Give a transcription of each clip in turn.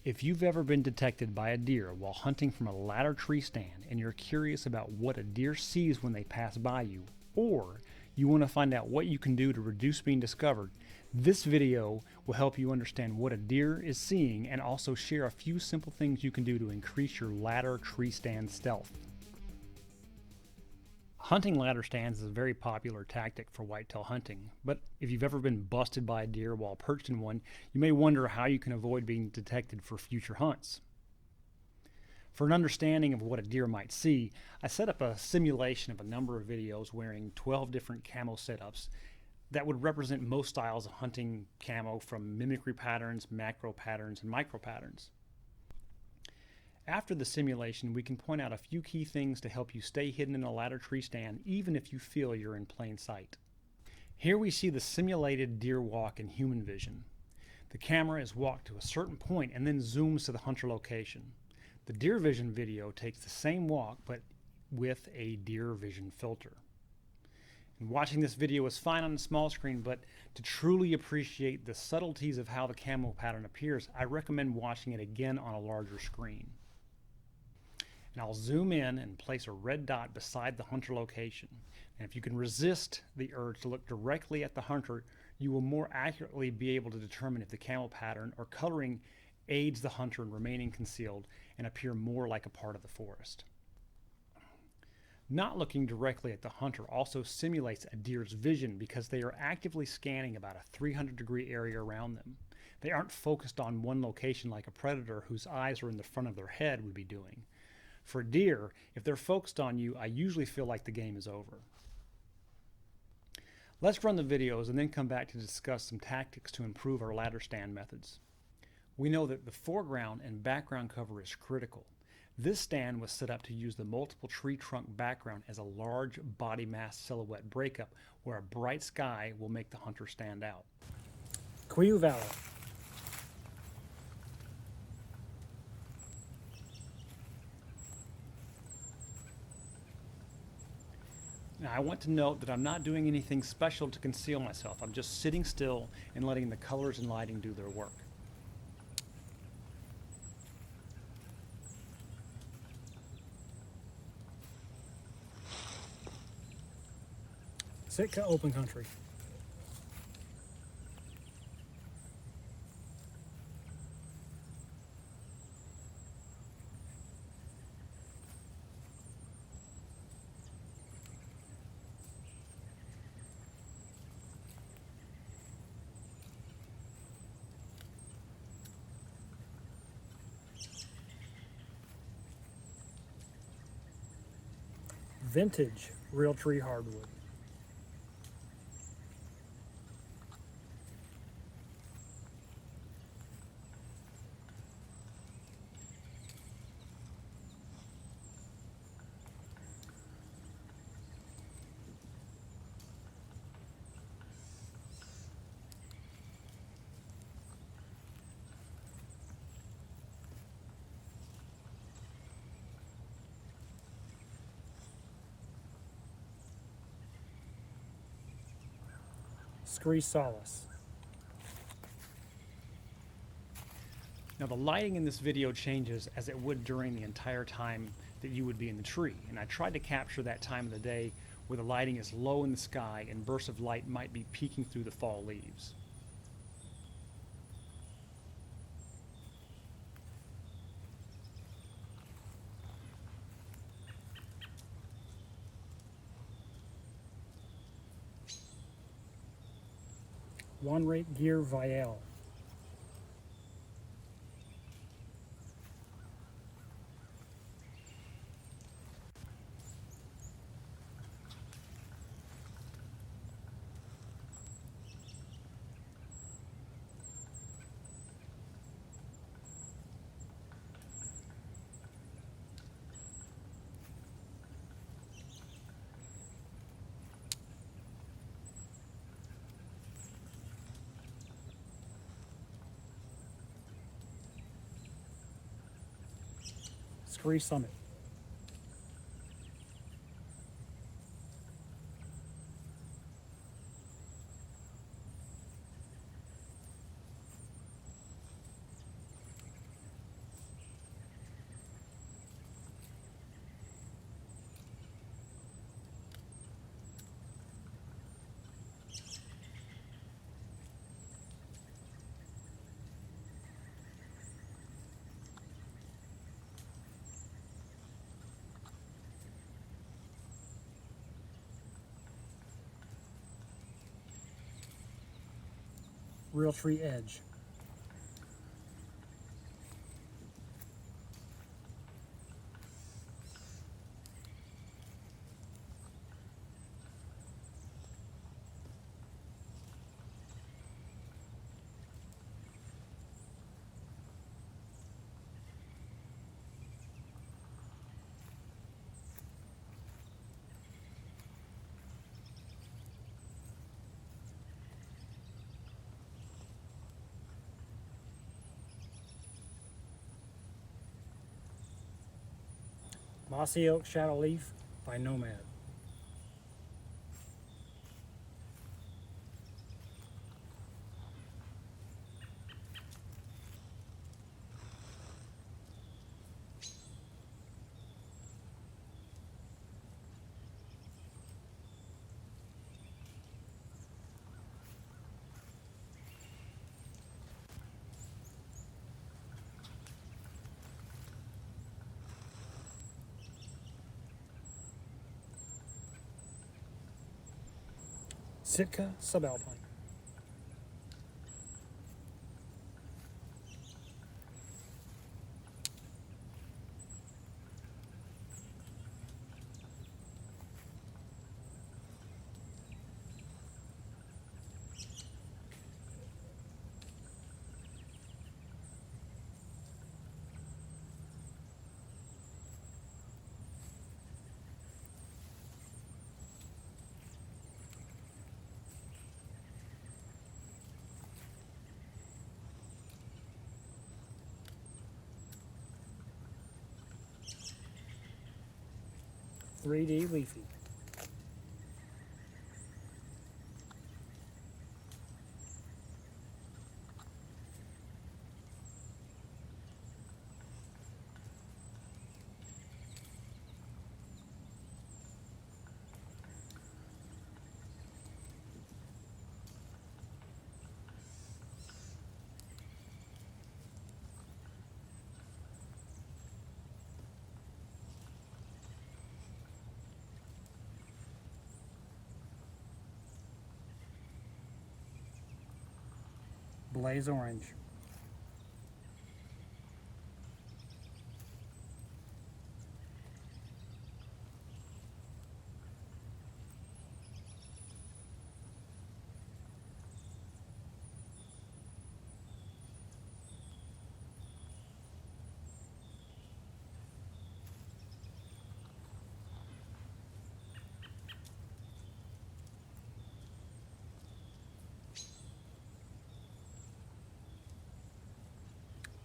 If you've ever been detected by a deer while hunting from a ladder tree stand and you're curious about what a deer sees when they pass by you, or you want to find out what you can do to reduce being discovered, this video will help you understand what a deer is seeing and also share a few simple things you can do to increase your ladder tree stand stealth. Hunting ladder stands is a very popular tactic for whitetail hunting, but if you've ever been busted by a deer while perched in one, you may wonder how you can avoid being detected for future hunts. For an understanding of what a deer might see, I set up a simulation of a number of videos wearing 12 different camo setups that would represent most styles of hunting camo, from mimicry patterns, macro patterns, and micro patterns. After the simulation, we can point out a few key things to help you stay hidden in a ladder tree stand even if you feel you're in plain sight. Here we see the simulated deer walk in human vision. The camera is walked to a certain point and then zooms to the hunter location. The deer vision video takes the same walk but with a deer vision filter. And watching this video is fine on a small screen, but to truly appreciate the subtleties of how the camo pattern appears, I recommend watching it again on a larger screen. And I'll zoom in and place a red dot beside the hunter location. And if you can resist the urge to look directly at the hunter, you will more accurately be able to determine if the camo pattern or coloring aids the hunter in remaining concealed and appear more like a part of the forest. Not looking directly at the hunter also simulates a deer's vision because they are actively scanning about a 300-degree area around them. They aren't focused on one location like a predator whose eyes are in the front of their head would be doing. For deer, if they're focused on you, I usually feel like the game is over. Let's run the videos and then come back to discuss some tactics to improve our ladder stand methods. We know that the foreground and background cover is critical. This stand was set up to use the multiple tree trunk background as a large body mass silhouette breakup where a bright sky will make the hunter stand out. Quiu Valley. Now I want to note that I'm not doing anything special to conceal myself. I'm just sitting still and letting the colors and lighting do their work. Sitka open country. Vintage real tree hardwood. Scree Solace. Now the lighting in this video changes as it would during the entire time that you would be in the tree, and I tried to capture that time of the day where the lighting is low in the sky and bursts of light might be peeking through the fall leaves. One Rate Gear Vial. Scree Summit. real tree edge. Mossy Oak Shadow Leaf by Nomad. Sitka Subalpine. .3D Leafy. Blaze Orange.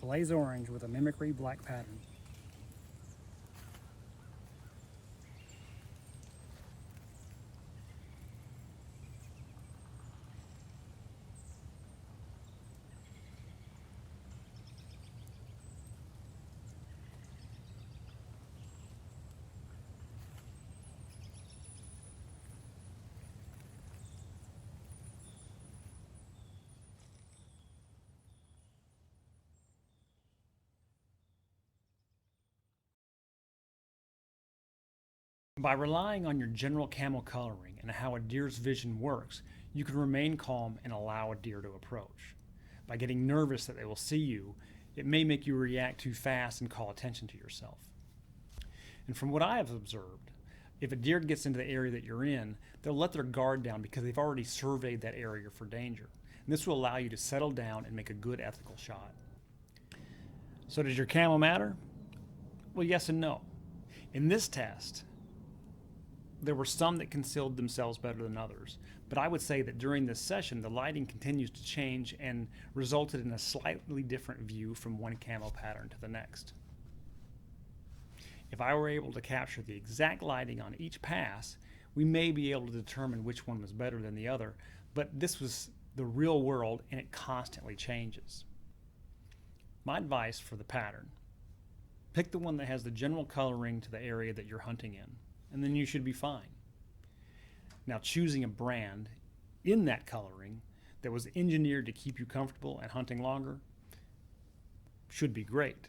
Blaze Orange with a mimicry black pattern. By relying on your general camo coloring and how a deer's vision works, you can remain calm and allow a deer to approach. By getting nervous that they will see you, it may make you react too fast and call attention to yourself. And from what I have observed, if a deer gets into the area that you're in, they'll let their guard down because they've already surveyed that area for danger. And this will allow you to settle down and make a good ethical shot. So does your camo matter? Well, yes and no. In this test, there were some that concealed themselves better than others, but I would say that during this session, the lighting continues to change and resulted in a slightly different view from one camo pattern to the next. If I were able to capture the exact lighting on each pass, we may be able to determine which one was better than the other, but this was the real world and it constantly changes. My advice for the pattern: pick the one that has the general coloring to the area that you're hunting in, and then you should be fine. Now, choosing a brand in that coloring that was engineered to keep you comfortable and hunting longer should be great.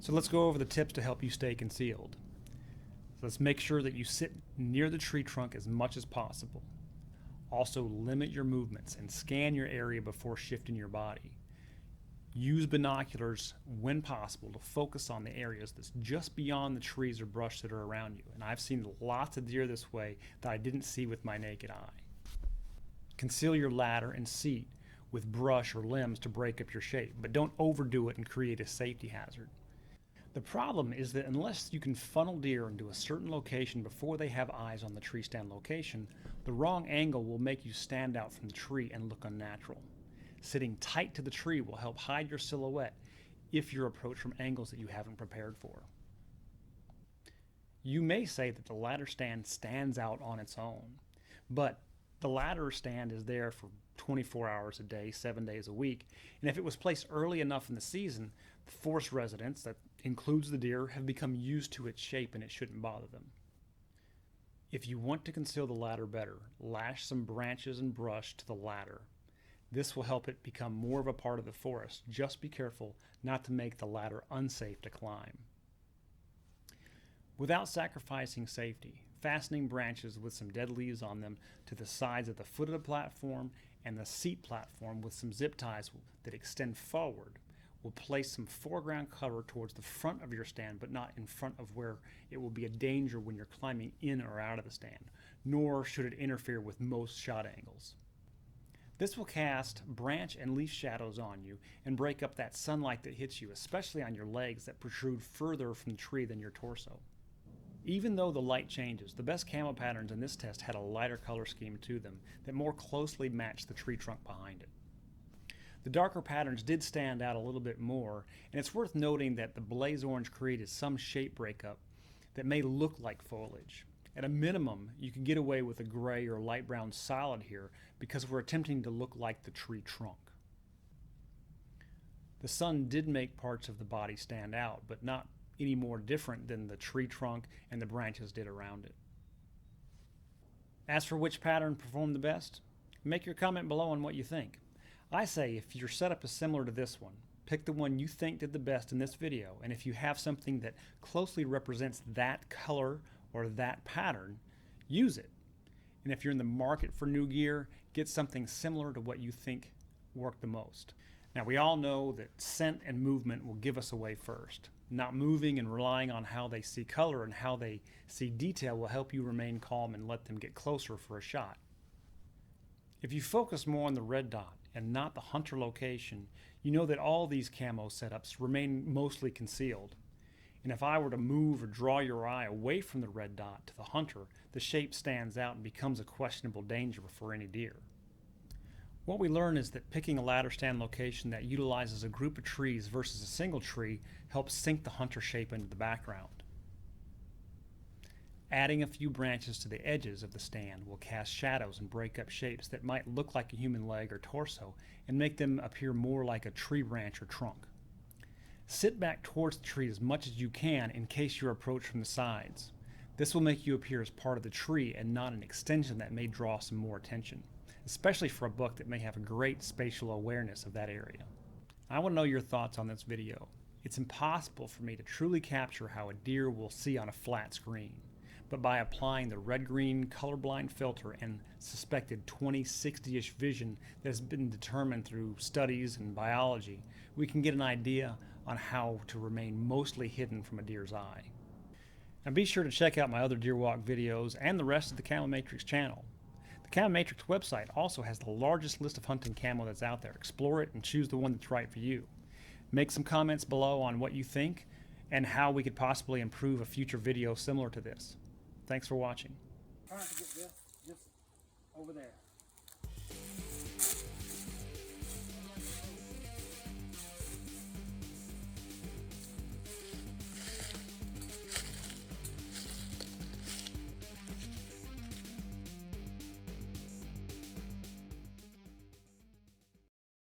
So let's go over the tips to help you stay concealed. Let's make sure that you sit near the tree trunk as much as possible. Also, limit your movements and scan your area before shifting your body. Use binoculars when possible to focus on the areas that's just beyond the trees or brush that are around you. And I've seen lots of deer this way that I didn't see with my naked eye. Conceal your ladder and seat with brush or limbs to break up your shape, but don't overdo it and create a safety hazard. The problem is that unless you can funnel deer into a certain location before they have eyes on the tree stand location, the wrong angle will make you stand out from the tree and look unnatural. Sitting tight to the tree will help hide your silhouette if you're approached from angles that you haven't prepared for. You may say that the ladder stand stands out on its own, but the ladder stand is there for 24 hours a day, 7 days a week, and if it was placed early enough in the season, the forest residents, that includes the deer, have become used to its shape and it shouldn't bother them. If you want to conceal the ladder better, lash some branches and brush to the ladder. This will help it become more of a part of the forest. Just be careful not to make the ladder unsafe to climb. Without sacrificing safety, fastening branches with some dead leaves on them to the sides of the foot of the platform and the seat platform with some zip ties that extend forward will place some foreground cover towards the front of your stand, but not in front of where it will be a danger when you're climbing in or out of the stand, nor should it interfere with most shot angles. This will cast branch and leaf shadows on you and break up that sunlight that hits you, especially on your legs that protrude further from the tree than your torso. Even though the light changes, the best camo patterns in this test had a lighter color scheme to them that more closely matched the tree trunk behind it. The darker patterns did stand out a little bit more, and it's worth noting that the blaze orange created some shape breakup that may look like foliage. At a minimum, you can get away with a gray or light brown solid here because we're attempting to look like the tree trunk. The sun did make parts of the body stand out, but not any more different than the tree trunk and the branches did around it. As for which pattern performed the best, make your comment below on what you think. I say if your setup is similar to this one, pick the one you think did the best in this video, and if you have something that closely represents that color or that pattern, use it. And if you're in the market for new gear, get something similar to what you think worked the most. Now, we all know that scent and movement will give us away first. Not moving and relying on how they see color and how they see detail will help you remain calm and let them get closer for a shot. If you focus more on the red dot and not the hunter location, you know that all these camo setups remain mostly concealed. And if I were to move or draw your eye away from the red dot to the hunter, the shape stands out and becomes a questionable danger for any deer. What we learn is that picking a ladder stand location that utilizes a group of trees versus a single tree helps sink the hunter shape into the background. Adding a few branches to the edges of the stand will cast shadows and break up shapes that might look like a human leg or torso and make them appear more like a tree branch or trunk. Sit back towards the tree as much as you can in case you're approached from the sides. This will make you appear as part of the tree and not an extension that may draw some more attention, especially for a buck that may have a great spatial awareness of that area. I want to know your thoughts on this video. It's impossible for me to truly capture how a deer will see on a flat screen, but by applying the red-green colorblind filter and suspected 20/60-ish vision that has been determined through studies and biology, we can get an idea on how to remain mostly hidden from a deer's eye. Now be sure to check out my other deer walk videos and the rest of the Camo Matrix channel. The Camo Matrix website also has the largest list of hunting camo that's out there. Explore it and choose the one that's right for you. Make some comments below on what you think and how we could possibly improve a future video similar to this. Thanks for watching. Trying to get this just over there.